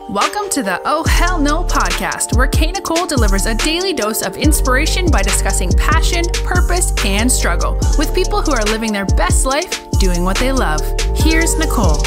Welcome to the Oh Hell No podcast, where Kay Nicole delivers a daily dose of inspiration by discussing passion, purpose, and struggle with people who are living their best life doing what they love. Here's Nicole.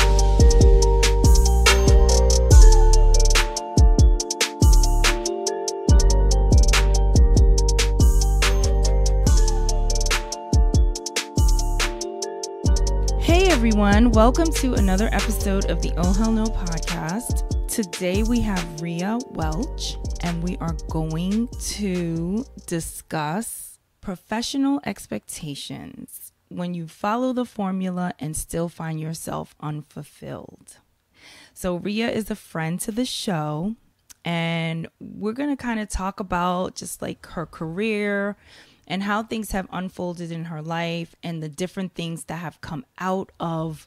Hey everyone, welcome to another episode of the Oh Hell No podcast. Today we have Rhea, Welch, and we are going to discuss professional expectations when you follow the formula and still find yourself unfulfilled. So Rhea is a friend to the show, and we're going to kind of talk about just like her career and how things have unfolded in her life and the different things that have come out of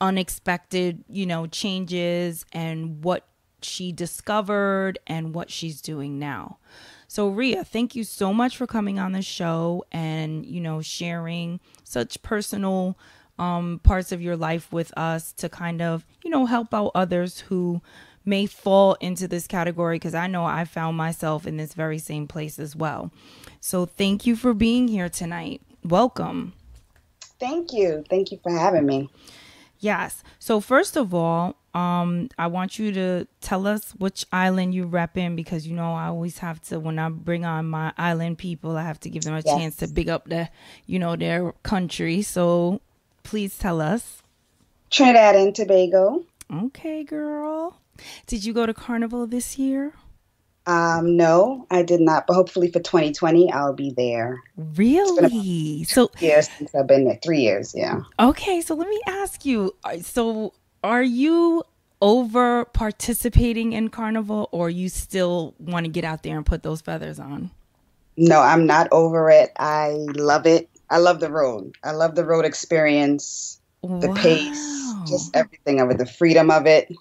unexpected, changes and what she discovered and what she's doing now. So Rhea, thank you so much for coming on the show and, sharing such personal parts of your life with us to kind of, help out others who may fall into this category, because I know I found myself in this very same place as well. So thank you for being here tonight. Welcome. Thank you. Thank you for having me. Yes. So first of all, I want you to tell us which island you rep in, because, I always have to, when I bring on my island people, I have to give them a chance to big up their country. So please tell us. Trinidad and Tobago. Okay, girl. Did you go to Carnival this year? No, I did not. But hopefully for 2020, I'll be there. Really? So years since I've been there. 3 years, yeah. Okay, so let me ask you. So are you over participating in Carnival, or you still want to get out there and put those feathers on? No, I'm not over it. I love it. I love the road. I love the road experience, the pace, just everything of it, the freedom of it.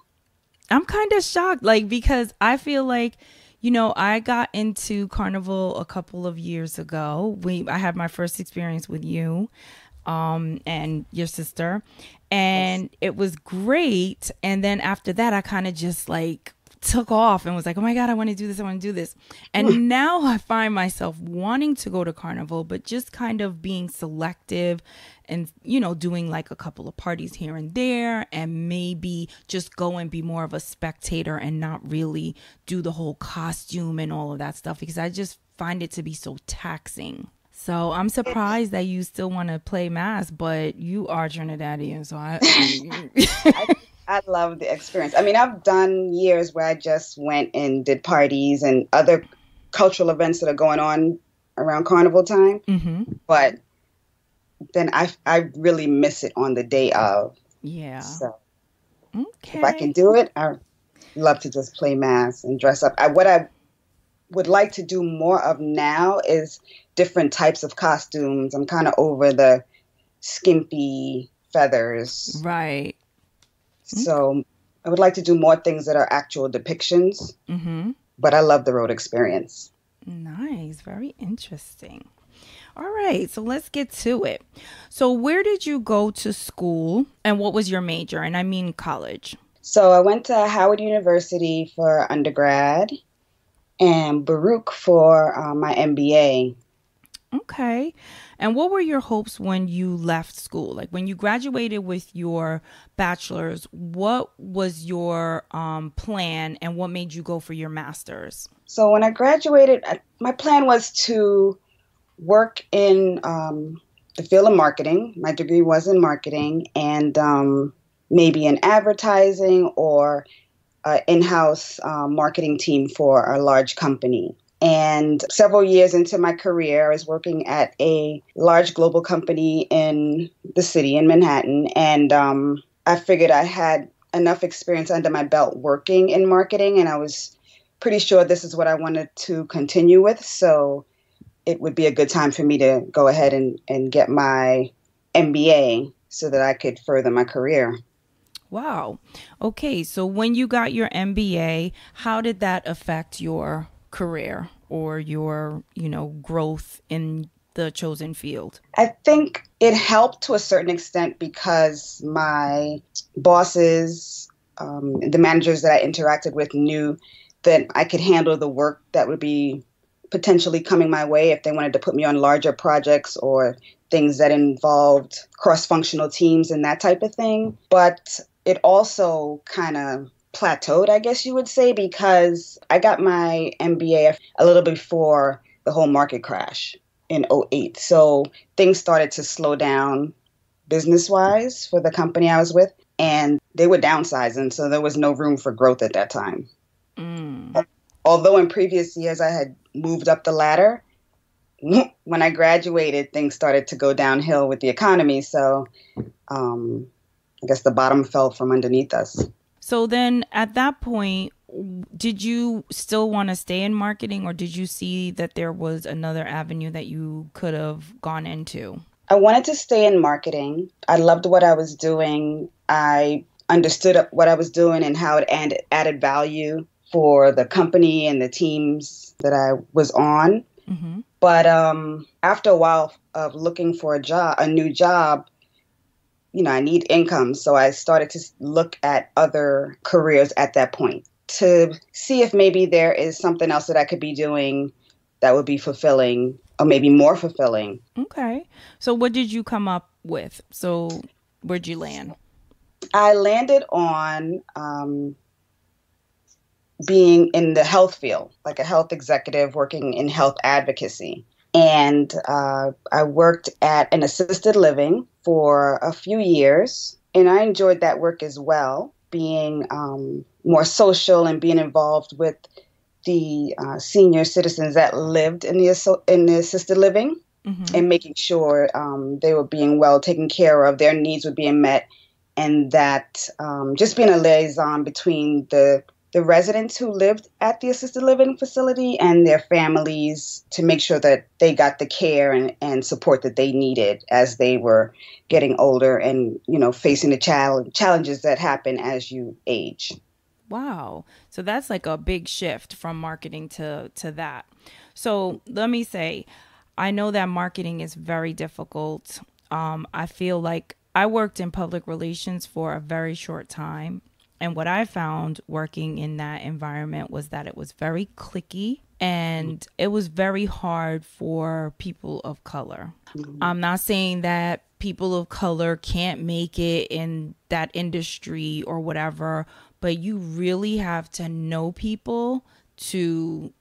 I'm kind of shocked, because I feel like, I got into Carnival a couple of years ago. I had my first experience with you and your sister, and it was great. And then after that, I kind of just took off and was like, oh my God, I want to do this. I want to do this. And now I find myself wanting to go to Carnival, but just kind of being selective and, doing a couple of parties here and there, and maybe just go and be more of a spectator and not really do the whole costume and all of that stuff, because I just find it to be so taxing. So I'm surprised that you still want to play mass, but you are Trinidadian. So I love the experience. I mean, I've done years where I just went and did parties and other cultural events that are going on around Carnival time. Mm-hmm. But then I really miss it on the day of. Yeah. So if I can do it, I love to just play mass and dress up. What I would like to do more of now is different types of costumes. I'm kind of over the skimpy feathers. Right. So I would like to do more things that are actual depictions, but I love the road experience. Nice. Very interesting. All right. So let's get to it. So where did you go to school, and what was your major? And I mean college. So I went to Howard University for undergrad and Baruch for my MBA. Okay. And what were your hopes when you left school? When you graduated with your bachelor's, what was your plan, and what made you go for your master's? So when I graduated, my plan was to work in the field of marketing. My degree was in marketing, and maybe in advertising or in-house marketing team for a large company. And several years into my career, I was working at a large global company in the city, in Manhattan. And I figured I had enough experience under my belt working in marketing, and I was pretty sure this is what I wanted to continue with. So it would be a good time for me to go ahead and get my MBA so that I could further my career. Wow. Okay. So when you got your MBA, how did that affect your career or your, growth in the chosen field? I think it helped to a certain extent because my bosses the managers that I interacted with knew that I could handle the work that would be potentially coming my way if they wanted to put me on larger projects or things that involved cross-functional teams and that type of thing. But it also kind of plateaued, I guess you would say, because I got my MBA a little before the whole market crash in '08. So things started to slow down business-wise for the company I was with, and they were downsizing, so there was no room for growth at that time. Although in previous years I had moved up the ladder, when I graduated, things started to go downhill with the economy. So I guess the bottom fell from underneath us. So then at that point, did you still want to stay in marketing, or did you see that there was another avenue that you could have gone into? I wanted to stay in marketing. I loved what I was doing. I understood what I was doing and how it added value for the company and the teams that I was on. Mm-hmm. But after a while of looking for a new job, I need income. So I started to look at other careers at that point to see if maybe there is something else that I could be doing that would be fulfilling or maybe more fulfilling. Okay. So what did you come up with? So where'd you land? I landed on being in the health field, like a health executive working in health advocacy. And I worked at an assisted living for a few years, and I enjoyed that work as well, being more social and being involved with the senior citizens that lived in the assisted living, mm-hmm. and making sure they were being well taken care of, their needs were being met, and that just being a liaison between the residents who lived at the assisted living facility and their families to make sure that they got the care and support that they needed as they were getting older and, facing the challenges that happen as you age. Wow. So that's like a big shift from marketing to that. So let me say, I know that marketing is very difficult. I feel like I worked in public relations for a very short time. And what I found working in that environment was that it was very cliquey and it was very hard for people of color. Mm-hmm. I'm not saying that people of color can't make it in that industry or whatever, but you really have to know people to,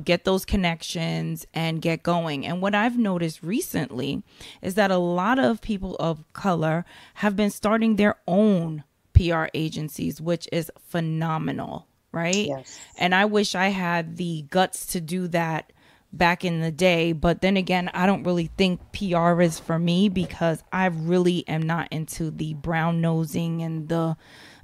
get those connections and get going. And what I've noticed recently is that a lot of people of color have been starting their own PR agencies, which is phenomenal, right? Yes. And I wish I had the guts to do that back in the day. But then again, I don't really think PR is for me because I really am not into the brown nosing and the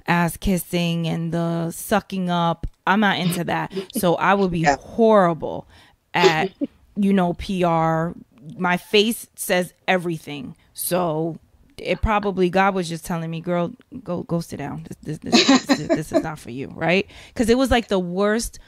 ass kissing and the sucking up. I'm not into that. So I would be horrible at, PR. My face says everything. So it probably, God was just telling me, girl, go sit down. This is not for you, right? Because it was like the worst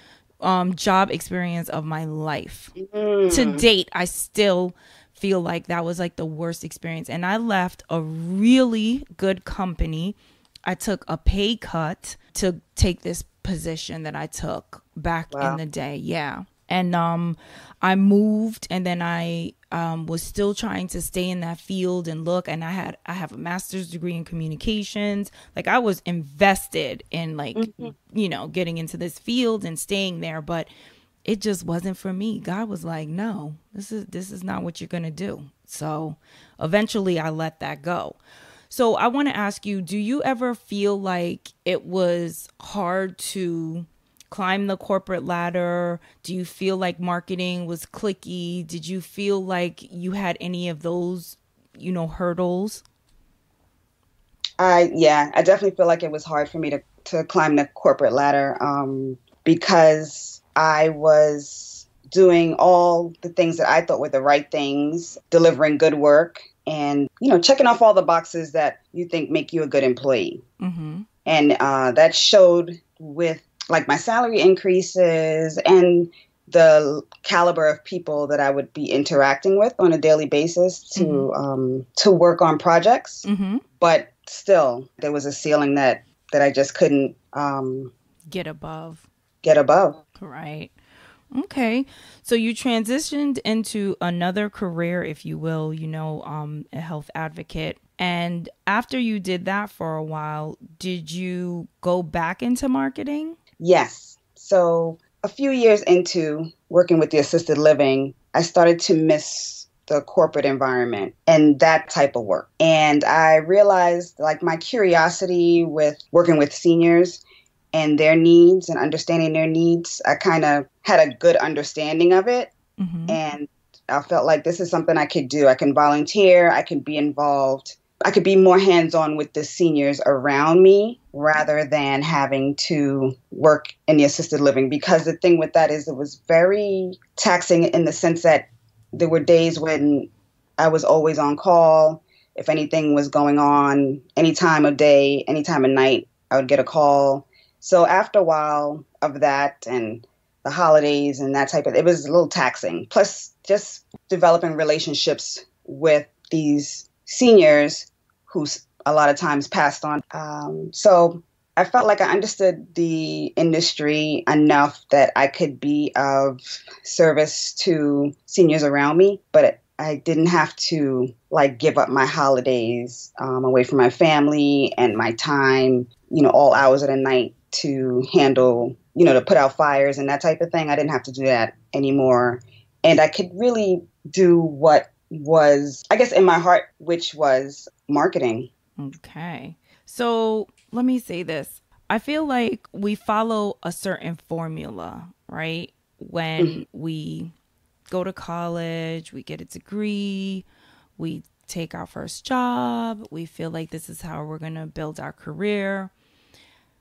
job experience of my life. To date, I still feel like that was like the worst experience. And I left a really good company. I took a pay cut to take this position that I took back in the day. Yeah. And I moved, and then I was still trying to stay in that field and look. And I have a master's degree in communications. Like I was invested in getting into this field and staying there, but it just wasn't for me. God was like, no, this is not what you're gonna do. So eventually, I let that go. So I want to ask you: do you ever feel like it was hard to climb the corporate ladder? Do you feel like marketing was cliquey? Did you feel like you had any of those, hurdles? I definitely feel like it was hard for me to climb the corporate ladder because I was doing all the things that I thought were the right things, delivering good work and, checking off all the boxes that you think make you a good employee. Mm-hmm. And that showed with like my salary increases and the caliber of people that I would be interacting with on a daily basis to work on projects. Mm-hmm. But still, there was a ceiling that that I just couldn't Get above. get above. Right. Okay. So you transitioned into another career, if you will, a health advocate. And after you did that for a while, did you go back into marketing? Yes. So a few years into working with the assisted living, I started to miss the corporate environment and that type of work. And I realized like my curiosity with working with seniors and their needs and understanding their needs, I kind of had a good understanding of it. Mm-hmm. And I felt like this is something I could do. I can volunteer, I can be involved. I could be more hands-on with the seniors around me rather than having to work in the assisted living. Because the thing with that is it was very taxing in the sense that there were days when I was always on call. If anything was going on, any time of day, any time of night, I would get a call. So after a while of that and the holidays and that type of, it was a little taxing. Plus just developing relationships with these seniors who a lot of times passed on. So I felt like I understood the industry enough that I could be of service to seniors around me, but I didn't have to like give up my holidays away from my family and my time, all hours of the night to handle, to put out fires and that type of thing. I didn't have to do that anymore. And I could really do what was, I guess, in my heart, which was marketing. Okay. So let me say this. I feel like we follow a certain formula, right? When we go to college, we get a degree, we take our first job, we feel like this is how we're going to build our career.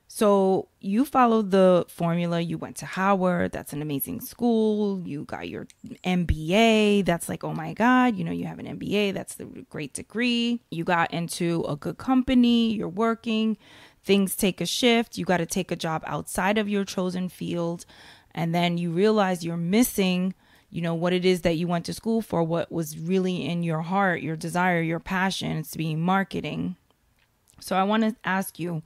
So you followed the formula. You went to Howard. That's an amazing school. You got your MBA. That's like, oh my God, you have an MBA. That's the great degree. You got into a good company. You're working. Things take a shift. You got to take a job outside of your chosen field. And then you realize you're missing, what it is that you went to school for, what was really in your heart, your desire, your passion. It's being marketing. So I want to ask you,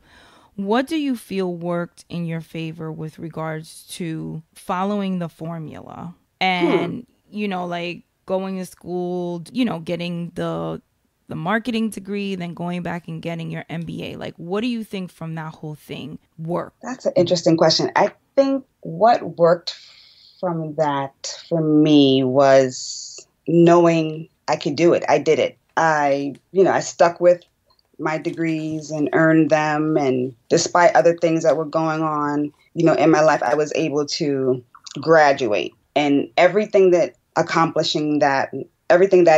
what do you feel worked in your favor with regards to following the formula and, like going to school, getting the marketing degree, then going back and getting your MBA? Like, what do you think from that whole thing worked? That's an interesting question. I think what worked from that for me was knowing I could do it. I did it. I stuck with my degrees and earned them. And despite other things that were going on, in my life, I was able to graduate and everything that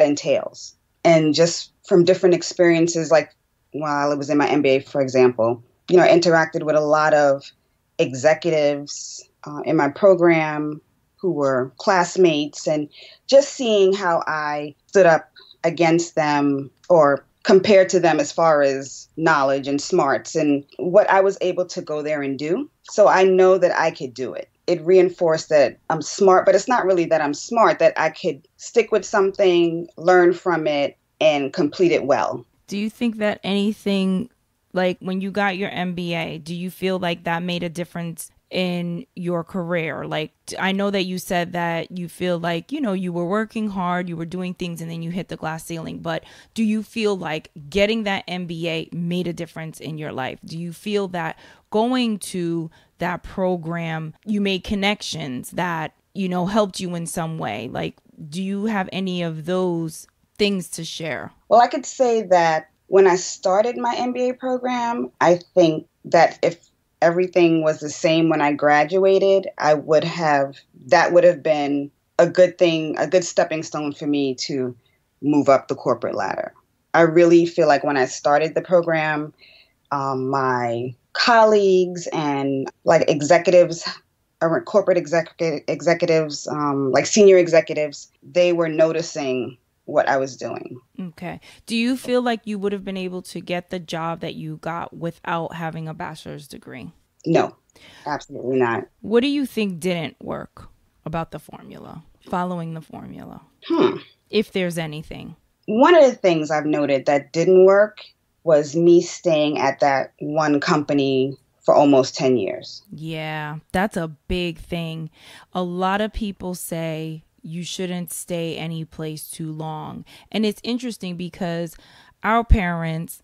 entails. And just from different experiences, like while I was in my MBA, for example, I interacted with a lot of executives in my program who were classmates, and just seeing how I stood up against them or compared to them as far as knowledge and smarts and what I was able to go there and do. So I know that I could do it. It reinforced that I'm smart, but it's not really that I'm smart, that I could stick with something, learn from it, and complete it well. Do you think that anything, like when you got your MBA, do you feel like that made a difference in your career? Like, I know that you said that you feel like, you were working hard, you were doing things, and then you hit the glass ceiling. But do you feel like getting that MBA made a difference in your life? Do you feel that going to that program, you made connections that, helped you in some way? Like, do you have any of those things to share? Well, I could say that when I started my MBA program, I think that if everything was the same when I graduated, that would have been a good thing, a good stepping stone for me to move up the corporate ladder. I really feel like when I started the program, my colleagues and like executives, or corporate executives, like senior executives, they were noticing what I was doing. Okay. Do you feel like you would have been able to get the job that you got without having a bachelor's degree? No, absolutely not. What do you think didn't work about the formula, following the formula? If there's anything. One of the things I've noted that didn't work was me staying at that one company for almost 10 years. Yeah, that's a big thing. A lot of people say you shouldn't stay any place too long. And it's interesting because our parents,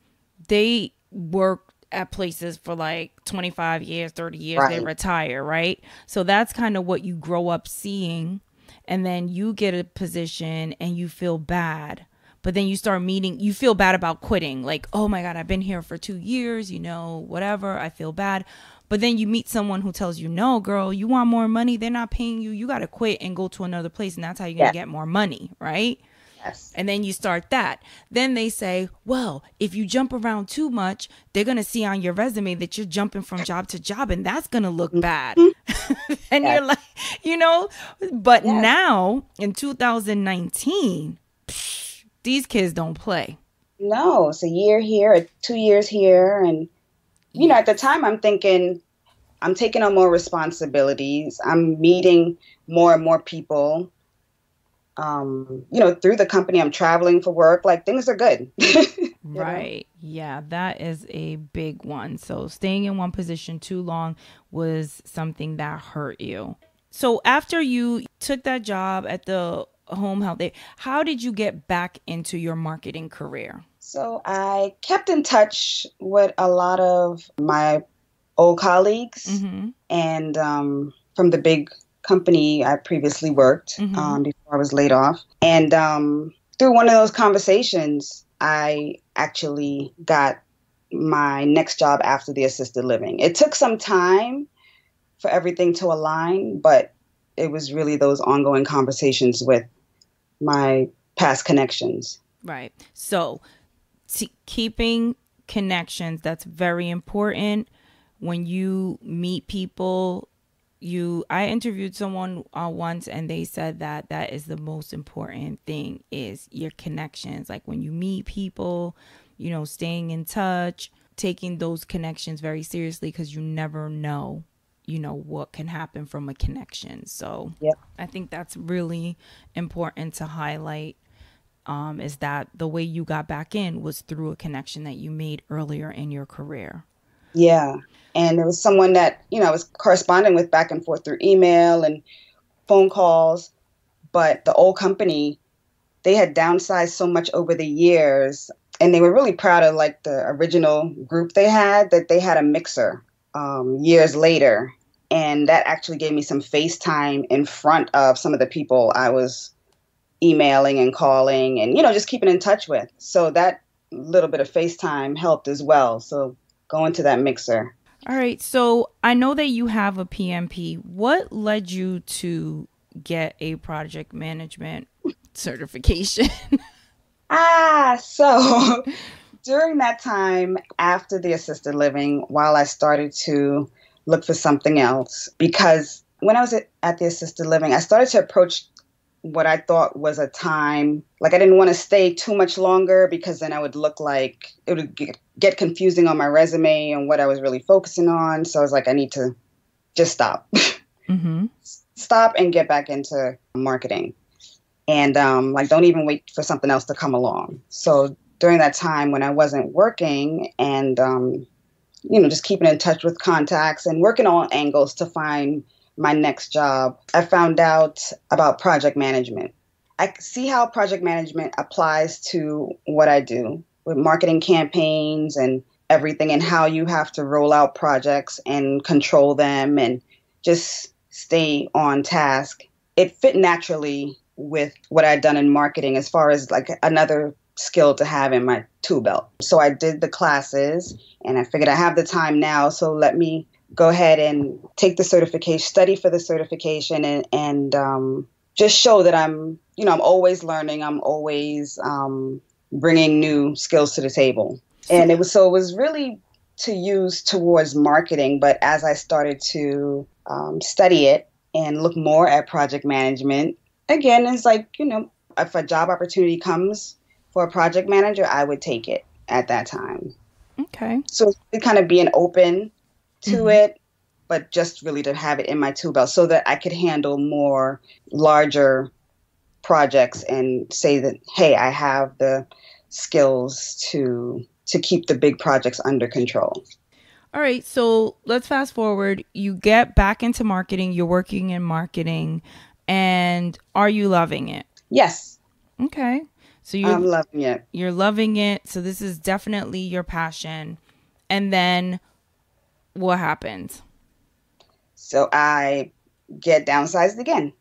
they work at places for like 25 years, 30 years, they Right. retire, right? So that's kind of what you grow up seeing. And then you get a position and you feel bad. But then you feel bad about quitting. Like, oh my God, I've been here for 2 years, whatever. I feel bad. But then you meet someone who tells you, no, girl, you want more money. They're not paying you. You got to quit and go to another place. And that's how you're going Yes. to get more money, right? Yes. And then you start that. Then they say, well, if you jump around too much, they're going to see on your resume that you're jumping from job to job, and that's going to look bad. And Yes. you're like, but Yes. now in 2019, these kids don't play. No, it's a year here, 2 years here. And, at the time I'm thinking I'm taking on more responsibilities. I'm meeting more and more people. Through the company, I'm traveling for work. Like, things are good. Right. Yeah, that is a big one. So staying in one position too long was something that hurt you. So after you took that job at the home health aide, how did you get back into your marketing career? So I kept in touch with a lot of my old colleagues and from the big company I previously worked before I was laid off. And through one of those conversations, I actually got my next job after the assisted living. It took some time for everything to align, but it was really those ongoing conversations with my past connections. Right. So keeping connections, that's very important. When you meet people, I interviewed someone once and they said that is the most important thing is your connections. Like when you meet people, staying in touch, taking those connections very seriously because you never know, what can happen from a connection. So Yep. I think that's really important to highlight. Is that the way you got back in was through a connection that you made earlier in your career. Yeah. And it was someone that, I was corresponding with back and forth through email and phone calls. But the old company, they had downsized so much over the years. And they were really proud of like the original group they had, that they had a mixer years later. And that actually gave me some FaceTime in front of some of the people I was emailing and calling and, just keeping in touch with. So that little bit of FaceTime helped as well. So going to that mixer. All right. So I know that you have a PMP. What led you to get a project management certification? So during that time after the assisted living, while I started to look for something else, because when I was at the assisted living, I started to approach what I thought was a time, like I didn't want to stay too much longer because then I would look like it would get confusing on my resume and what I was really focusing on. So I was like, I need to just stop. Stop and get back into marketing. And don't even wait for something else to come along. So during that time when I wasn't working and, just keeping in touch with contacts and working on angles to find my next job, I found out about project management. I see how project management applies to what I do with marketing campaigns and everything, and how you have to roll out projects and control them and just stay on task. It fit naturally with what I'd done in marketing as far as like another skill to have in my tool belt. So I did the classes and I figured I have the time now, so let me go ahead and take the certification, study for the certification, and just show that I'm always learning. I'm always bringing new skills to the table. And it was really to use towards marketing. But as I started to study it and look more at project management, again, it's like, if a job opportunity comes for a project manager, I would take it at that time. Okay. So it kind of being open to it, but just really to have it in my tool belt so that I could handle more larger projects and say that, hey, I have the skills to to keep the big projects under control. All right, so let's fast forward. You get back into marketing, you're working in marketing, and are you loving it? Yes. Okay. So I'm loving it. You're loving it. So this is definitely your passion. And then what happens? So I get downsized again.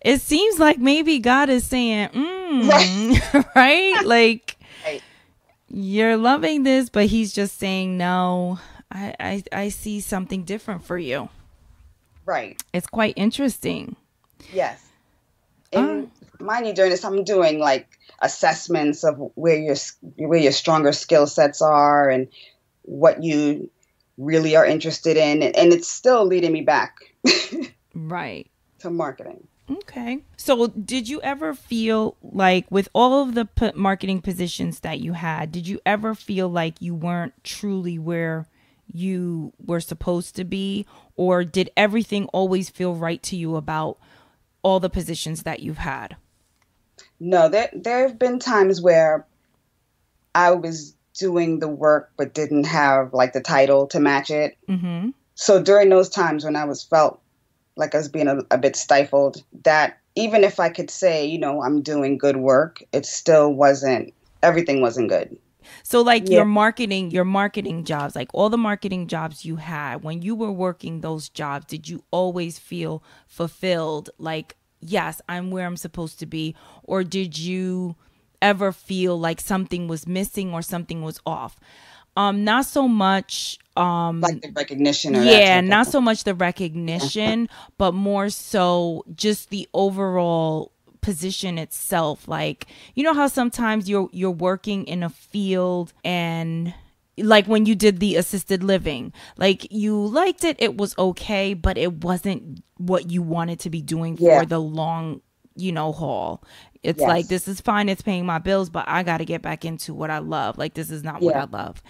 It seems like maybe God is saying, right? Like, right. You're loving this, but he's just saying, no, I see something different for you. Right. It's quite interesting. Yes. And mind you, during this, I'm doing like assessments of where your stronger skill sets are and what you really are interested in. And it's still leading me back. Right. To marketing. Okay. So did you ever feel like with all of the marketing positions that you had, did you ever feel like you weren't truly where you were supposed to be? Or did everything always feel right to you about all the positions that you've had? No, there have been times where I was doing the work but didn't have like the title to match it. Mm-hmm. So during those times when I felt like I was being a bit stifled, that even if I could say, I'm doing good work, everything wasn't good. So like your marketing jobs, like all the marketing jobs you had, when you were working those jobs, did you always feel fulfilled? Like, yes, I'm where I'm supposed to be. Or did you ever feel like something was missing or something was off? Not so much like the recognition. Not so much the recognition, but more so just the overall position itself. Like, you know how sometimes you're working in a field and like when you did the assisted living, like you liked it, it was okay, but it wasn't what you wanted to be doing for the long, haul. It's like, this is fine, it's paying my bills, but I got to get back into what I love. Like, this is not what I love.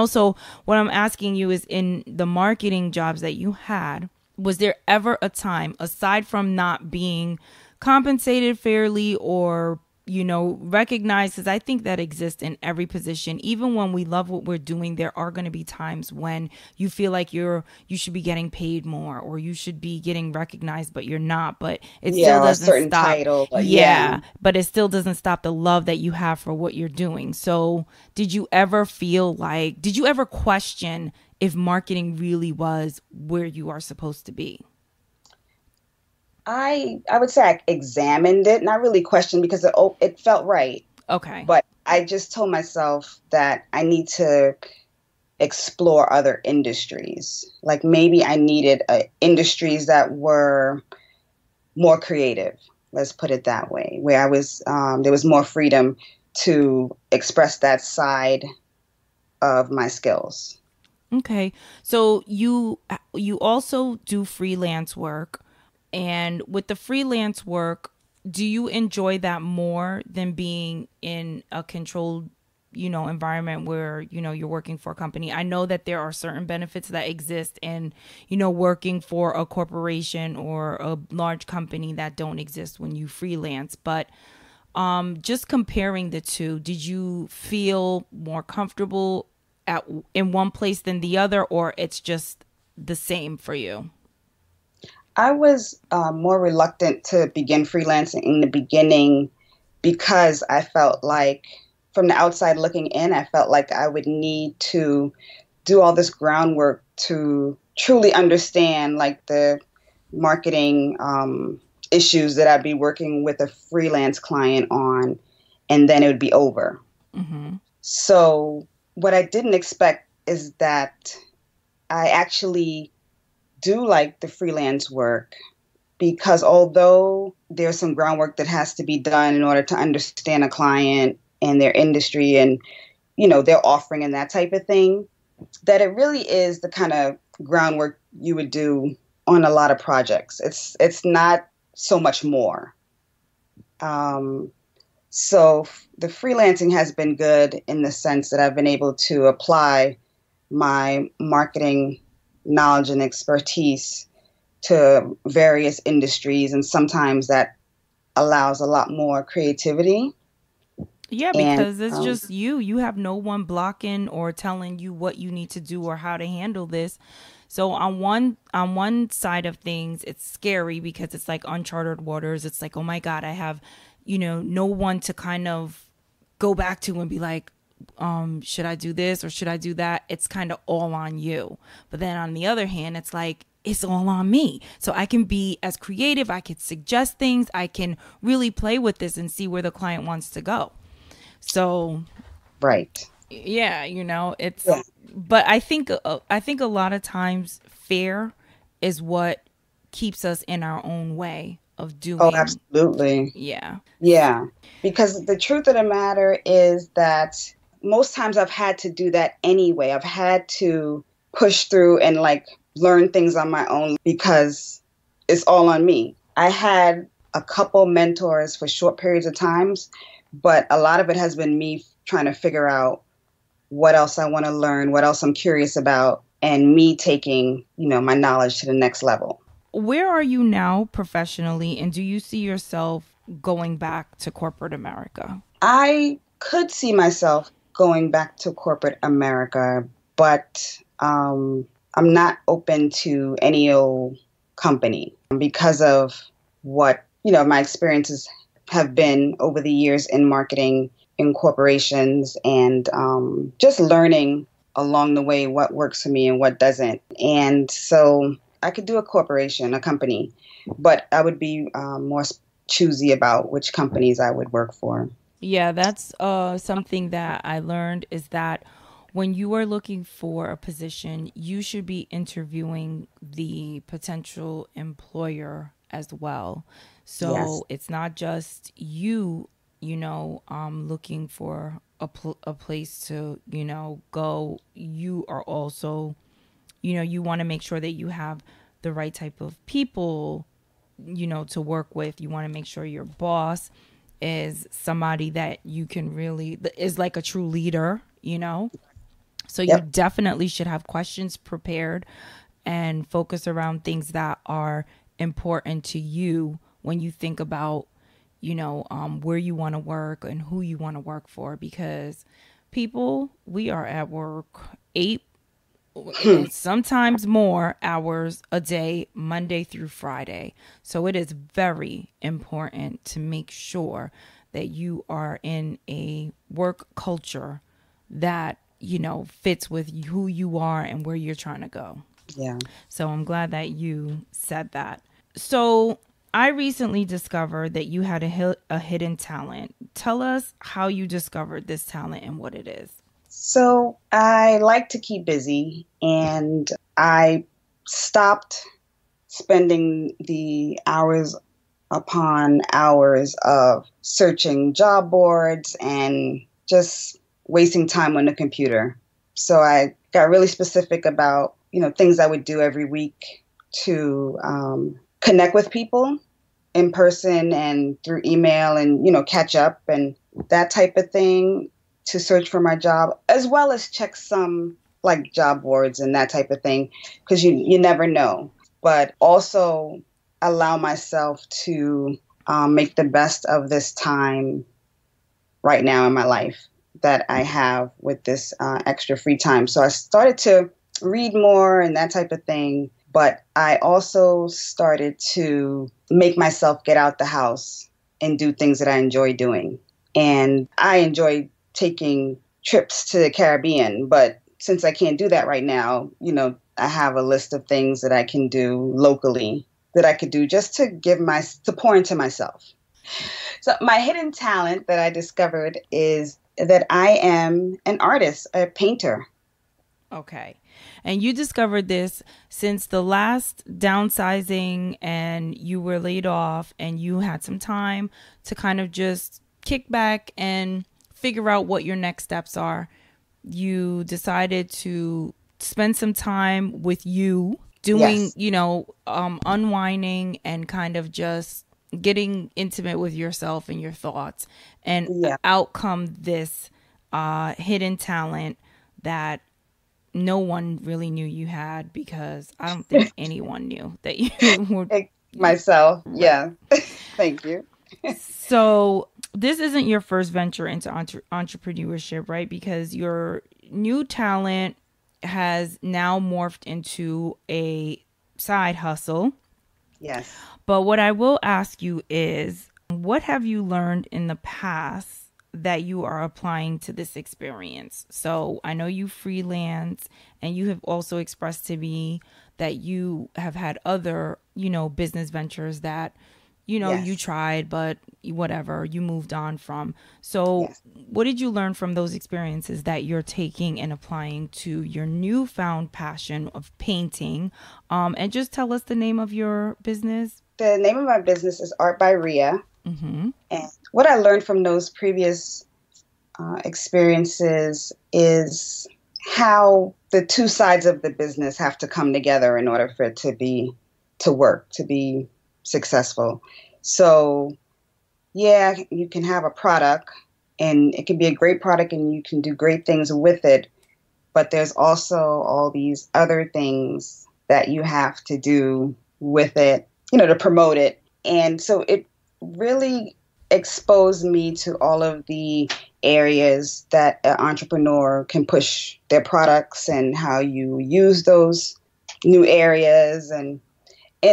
So what I'm asking you is, in the marketing jobs that you had, was there ever a time, aside from not being compensated fairly or recognized, because I think that exists in every position. Even when we love what we're doing, there are going to be times when you feel like you should be getting paid more or you should be getting recognized, but you're not. But it still doesn't a certain stop. Title, but but it still doesn't stop the love that you have for what you're doing. So did you ever question if marketing really was where you are supposed to be? I would say I examined it, not really questioned, because it felt right. Okay. But I just told myself that I need to explore other industries. Like maybe I needed industries that were more creative. Let's put it that way, where there was more freedom to express that side of my skills. Okay. So you also do freelance work. And with the freelance work, do you enjoy that more than being in a controlled, environment where, you're working for a company? I know that there are certain benefits that exist in, working for a corporation or a large company that don't exist when you freelance. But just comparing the two, did you feel more comfortable in one place than the other, or it's just the same for you? I was more reluctant to begin freelancing in the beginning because I felt like, from the outside looking in, I felt like I would need to do all this groundwork to truly understand like the marketing issues that I'd be working with a freelance client on, and then it would be over. Mm-hmm. So what I didn't expect is that I actually do like the freelance work, because although there's some groundwork that has to be done in order to understand a client and their industry and, their offering and that type of thing, that it really is the kind of groundwork you would do on a lot of projects. It's not so much more. So the freelancing has been good in the sense that I've been able to apply my marketing knowledge and expertise to various industries, and sometimes that allows a lot more creativity. Yeah, And because it's just you. You have no one blocking or telling you what you need to do or how to handle this. So on one side of things, it's scary because it's like uncharted waters. It's like, oh my God, I have, no one to kind of go back to and be like, should I do this or should I do that? It's kind of all on you. But then on the other hand, it's like, it's all on me. So I can be as creative. I can suggest things. I can really play with this and see where the client wants to go. So right. yeah, it's, Yeah. but I think a lot of times fear is what keeps us in our own way of Oh, doing. absolutely. Yeah. Yeah. Because the truth of the matter is that most times I've had to do that anyway. I've had to push through and like learn things on my own because it's all on me. I had a couple mentors for short periods of times, but a lot of it has been me trying to figure out what else I want to learn, what else I'm curious about, and me taking, my knowledge to the next level. Where are you now professionally, and do you see yourself going back to corporate America? I could see myself going back to corporate America, but I'm not open to any old company because of what, my experiences have been over the years in marketing in corporations and just learning along the way what works for me and what doesn't. And so I could do a corporation, a company, but I would be more choosy about which companies I would work for. Yeah, that's something that I learned is that when you are looking for a position, you should be interviewing the potential employer as well. Yes. So it's not just you, looking for a place to, go. You are also, you want to make sure that you have the right type of people, to work with. You want to make sure your boss is somebody that you can really, is like a true leader. So you Yep. definitely should have questions prepared and focus around things that are important to you when you think about, where you want to work and who you want to work for. Because people, we are at work 8 and sometimes more hours a day, Monday through Friday. So it is very important to make sure that you are in a work culture that, fits with who you are and where you're trying to go. Yeah. So I'm glad that you said that. So I recently discovered that you had a hidden talent. Tell us how you discovered this talent and what it is. So I like to keep busy, and I stopped spending the hours upon hours of searching job boards and just wasting time on the computer. So I got really specific about, things I would do every week to connect with people in person and through email and, catch up and that type of thing to search for my job, as well as check some like job boards and that type of thing, because you never know. But also allow myself to make the best of this time right now in my life that I have with this extra free time. So I started to read more and that type of thing. But I also started to make myself get out the house and do things that I enjoy doing. And I enjoy taking trips to the Caribbean. But since I can't do that right now, I have a list of things that I can do locally that I could do just to pour into myself. So my hidden talent that I discovered is that I am an artist, a painter. Okay. And you discovered this since the last downsizing and you were laid off and you had some time to kind of just kick back and figure out what your next steps are. You decided to spend some time with you doing, Yes. Unwinding and kind of just getting intimate with yourself and your thoughts, and Yeah. out come this hidden talent that no one really knew you had, because I don't think anyone knew that you were Myself. right. Yeah. Thank you. So this isn't your first venture into entrepreneurship, right? Because your new talent has now morphed into a side hustle. Yes. But what I will ask you is, what have you learned in the past that you are applying to this experience? So I know you freelance, and you have also expressed to me that you have had other, business ventures that, you Yes. tried, but whatever, you moved on from. So Yes. what did you learn from those experiences that you're taking and applying to your newfound passion of painting? And just tell us the name of your business. The name of my business is Art by Rhea. Mm-hmm. And what I learned from those previous experiences is how the two sides of the business have to come together in order for it to work, to be successful. So, yeah, you can have a product and it can be a great product and you can do great things with it, but there's also all these other things that you have to do with it, to promote it. And so it really exposed me to all of the areas that an entrepreneur can push their products and how you use those new areas. And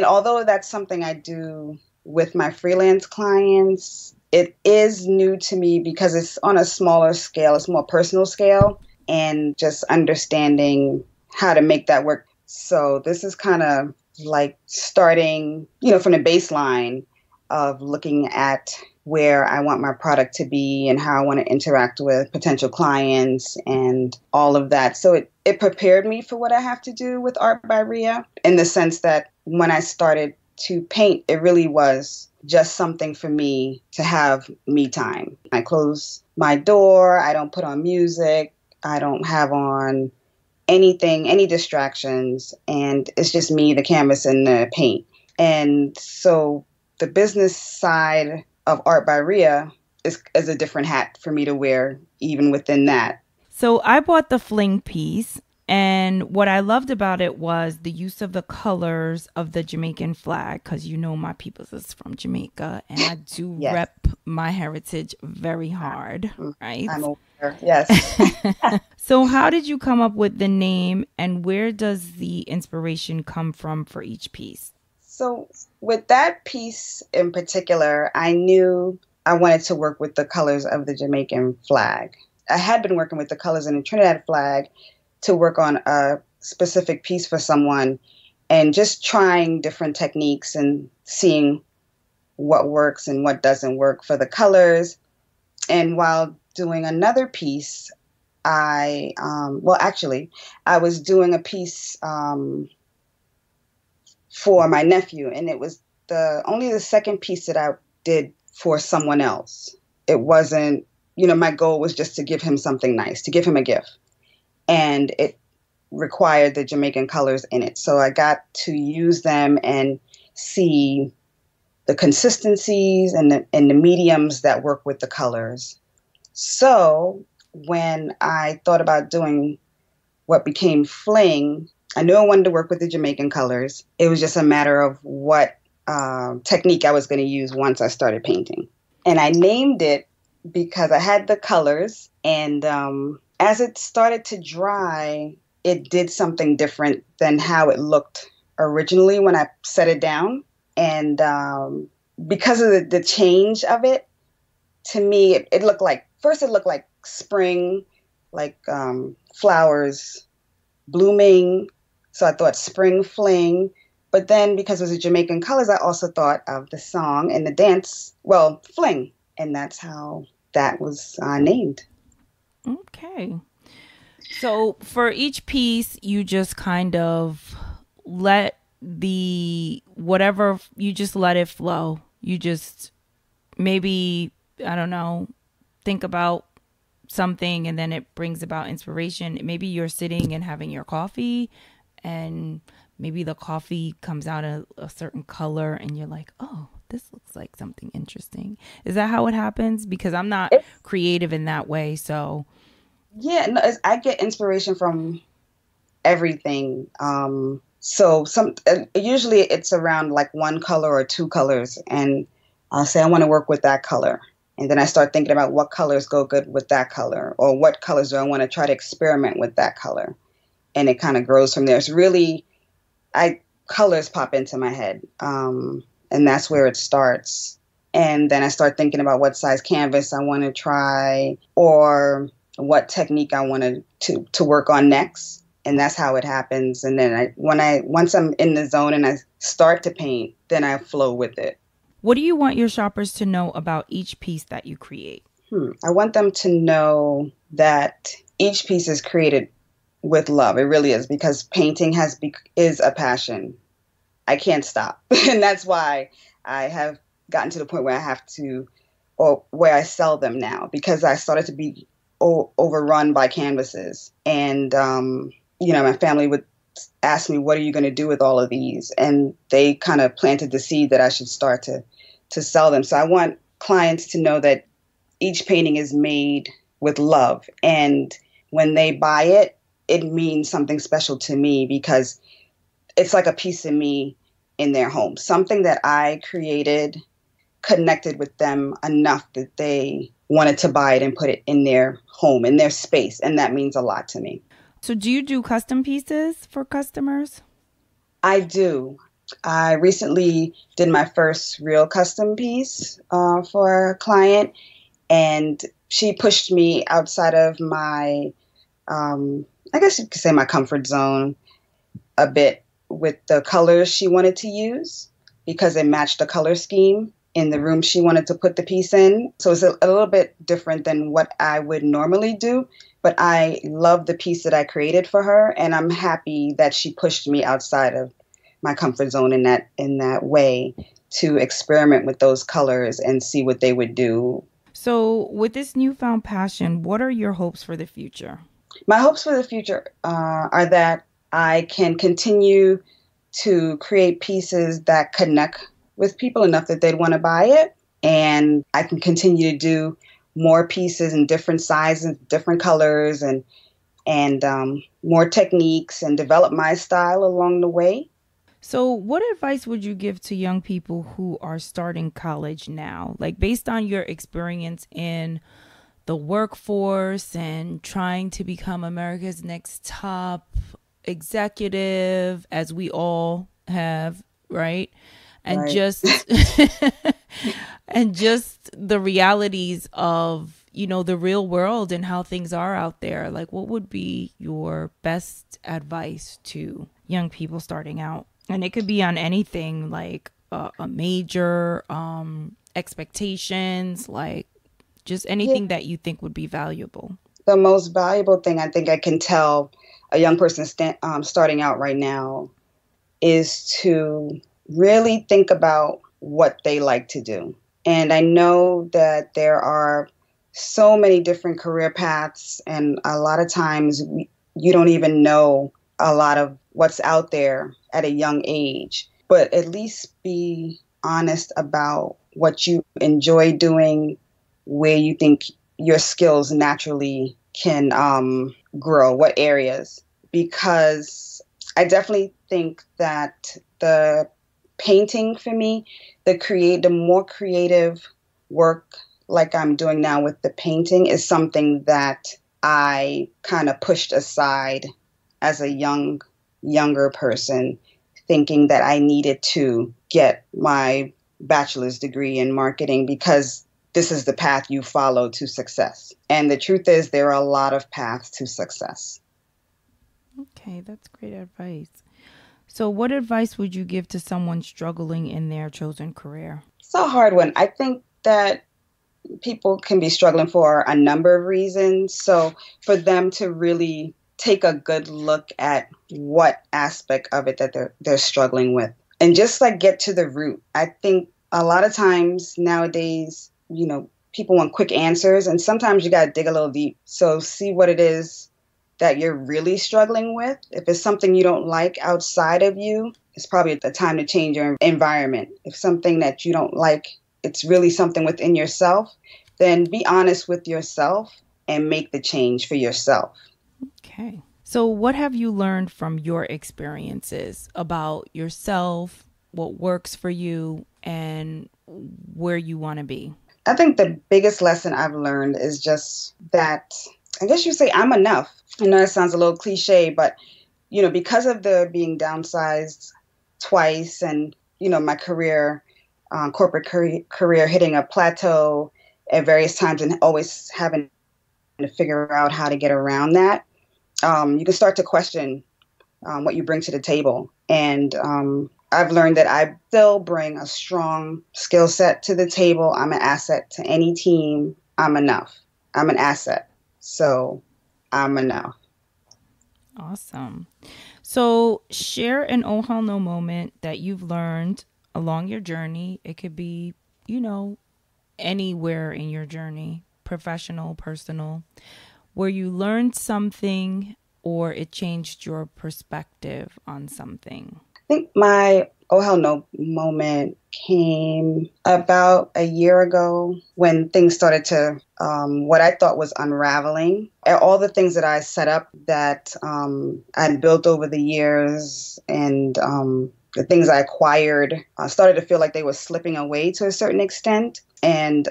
although that's something I do with my freelance clients, it is new to me because it's on a smaller scale, it's more personal scale, and just understanding how to make that work. So this is kind of like starting, from the baseline of looking at where I want my product to be and how I want to interact with potential clients and all of that. So it prepared me for what I have to do with Art by Rhea, in the sense that when I started to paint, it really was just something for me to have me time. I close my door. I don't put on music. I don't have on anything, any distractions. And it's just me, the canvas, and the paint. And so the business side of Art by Rhea is a different hat for me to wear, even within that. So I bought the fling piece, and what I loved about it was the use of the colors of the Jamaican flag, because my peoples is from Jamaica, and I do Yes. rep my heritage very hard, right? I'm aware. Yes. So how did you come up with the name, and where does the inspiration come from for each piece? So with that piece in particular, I knew I wanted to work with the colors of the Jamaican flag. I had been working with the colors in the Trinidad flag to work on a specific piece for someone, and just trying different techniques and seeing what works and what doesn't work for the colors. And while doing another piece, I was doing a piece for my nephew, and it was only the second piece that I did for someone else. It wasn't, my goal was just to give him something nice, to give him a gift. And it required the Jamaican colors in it. So I got to use them and see the consistencies and the mediums that work with the colors. So when I thought about doing what became Fling, I knew I wanted to work with the Jamaican colors. It was just a matter of what technique I was going to use once I started painting. And I named it because I had the colors, and as it started to dry, it did something different than how it looked originally when I set it down. And because of the change of it, to me, it looked like spring, like flowers blooming. So I thought spring fling. But then because it was the Jamaican colors, I also thought of the song and the dance, fling. And that's how that was named. Okay. So for each piece, you just kind of let you just let it flow. You just maybe, I don't know, think about something and then it brings about inspiration. Maybe you're sitting and having your coffee and maybe the coffee comes out a certain color and you're like, oh, this looks like something interesting. Is that how it happens? Because I'm not creative in that way. So yeah, no, I get inspiration from everything. So usually it's around like one color or two colors, and I'll say I want to work with that color, And then I start thinking about what colors go good with that color, or what colors do I want to try to experiment with that color. And it kind of grows from there. It's really, colors pop into my head. And that's where it starts. And then I start thinking about what size canvas I want to try, or what technique I want to work on next. And that's how it happens. And then once I'm in the zone and I start to paint, then I flow with it. What do you want your shoppers to know about each piece that you create? I want them to know that each piece is created with love. It really is, because painting is a passion. I can't stop. And that's why I have gotten to the point where I have to, or where I sell them now, because I started to be overrun by canvases. And, my family would ask me, what are you going to do with all of these? And they kind of planted the seed that I should start to sell them. So I want clients to know that each painting is made with love. And when they buy it, it means something special to me, because it's like a piece of me in their home. Something that I created connected with them enough that they wanted to buy it and put it in their home, in their space. And that means a lot to me. So do you do custom pieces for customers? I do. I recently did my first real custom piece for a client, and she pushed me outside of my, I guess you could say, my comfort zone a bit with the colors she wanted to use, because it matched the color scheme in the room she wanted to put the piece in. So it's a little bit different than what I would normally do, but I love the piece that I created for her, and I'm happy that she pushed me outside of my comfort zone in that way, to experiment with those colors and see what they would do. So with this newfound passion, what are your hopes for the future? My hopes for the future are that I can continue to create pieces that connect with people enough that they'd want to buy it. And I can continue to do more pieces in different sizes, different colors, and more techniques, and develop my style along the way. So what advice would you give to young people who are starting college now? Like, based on your experience in the workforce and trying to become America's next top executive, as we all have, right? And Right. just and just the realities of, the real world and how things are out there. Like, what would be your best advice to young people starting out? And it could be on anything, like a major, expectations, like just anything that you think would be valuable. The most valuable thing I think I can tell a young person starting out right now is to really think about what they like to do. And I know that there are so many different career paths, and a lot of times you don't even know a lot of what's out there at a young age, but at least be honest about what you enjoy doing, where you think your skills naturally can grow, what areas. Because I definitely think that the painting for me, the more creative work like I'm doing now with the painting is something that I kind of pushed aside as a younger person, thinking that I needed to get my bachelor's degree in marketing because this is the path you follow to success. And the truth is, there are a lot of paths to success. Okay, that's great advice. So what advice would you give to someone struggling in their chosen career? It's a hard one. I think that people can be struggling for a number of reasons. So for them to really take a good look at what aspect of it that they're struggling with, and just like get to the root. I think a lot of times nowadays, people want quick answers, and sometimes you got to dig a little deep. So see what it is that you're really struggling with. If it's something you don't like outside of you, it's probably the time to change your environment. If something that you don't like, it's really something within yourself, then be honest with yourself and make the change for yourself. Okay. So what have you learned from your experiences about yourself, what works for you, and where you want to be? I think the biggest lesson I've learned is just that, I guess you say I'm enough. I know it sounds a little cliche, but, because of the being downsized twice and, my career, corporate career hitting a plateau at various times and always having to figure out how to get around that, you can start to question what you bring to the table. And I've learned that I still bring a strong skill set to the table. I'm an asset to any team. I'm enough. I'm an asset. So I'm enough. Awesome. So share an oh hell no moment that you've learned along your journey. It could be, anywhere in your journey, professional, personal, where you learned something or it changed your perspective on something. I think my oh hell no moment came about a year ago when things started to, what I thought was unraveling. All the things that I set up that I'd built over the years and the things I acquired started to feel like they were slipping away to a certain extent. And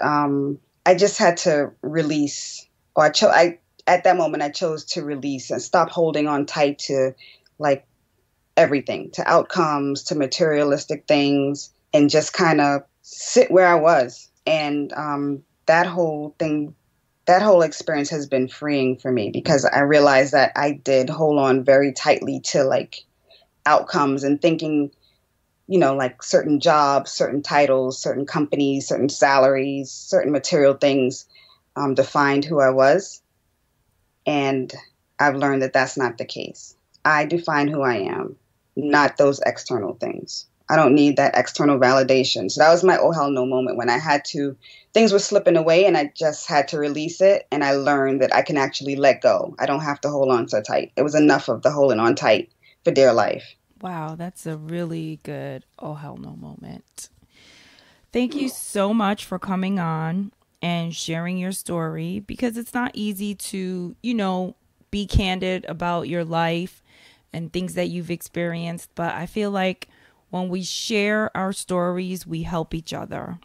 I just had to release, or at that moment, I chose to release and stop holding on tight to like everything, to outcomes, to materialistic things, and just kind of sit where I was. And that whole experience has been freeing for me because I realized that I did hold on very tightly to like outcomes and thinking, like certain jobs, certain titles, certain companies, certain salaries, certain material things defined who I was. And I've learned that that's not the case. I define who I am, not those external things. I don't need that external validation. So that was my oh hell no moment when things were slipping away and I just had to release it. And I learned that I can actually let go. I don't have to hold on so tight. It was enough of the holding on tight for dear life. Wow, that's a really good oh hell no moment. Thank you so much for coming on and sharing your story, because it's not easy to, be candid about your life and things that you've experienced. But I feel like when we share our stories, we help each other.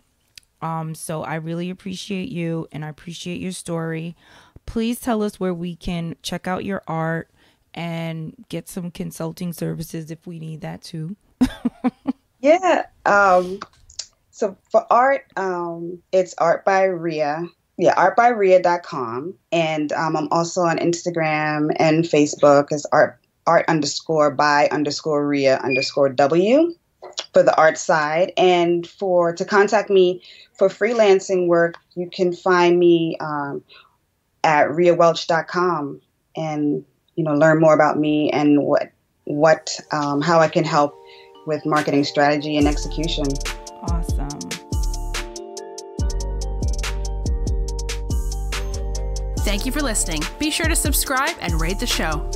So I really appreciate you and I appreciate your story. Please tell us where we can check out your art and get some consulting services if we need that too. Yeah. So for art, it's Art by Rhea. Yeah, artbyrhea.com. And I'm also on Instagram and Facebook as art_by_Rhea_W for the art side. And to contact me for freelancing work, you can find me at RheaWelch.com and learn more about me and how I can help with marketing strategy and execution. Awesome. Thank you for listening. Be sure to subscribe and rate the show.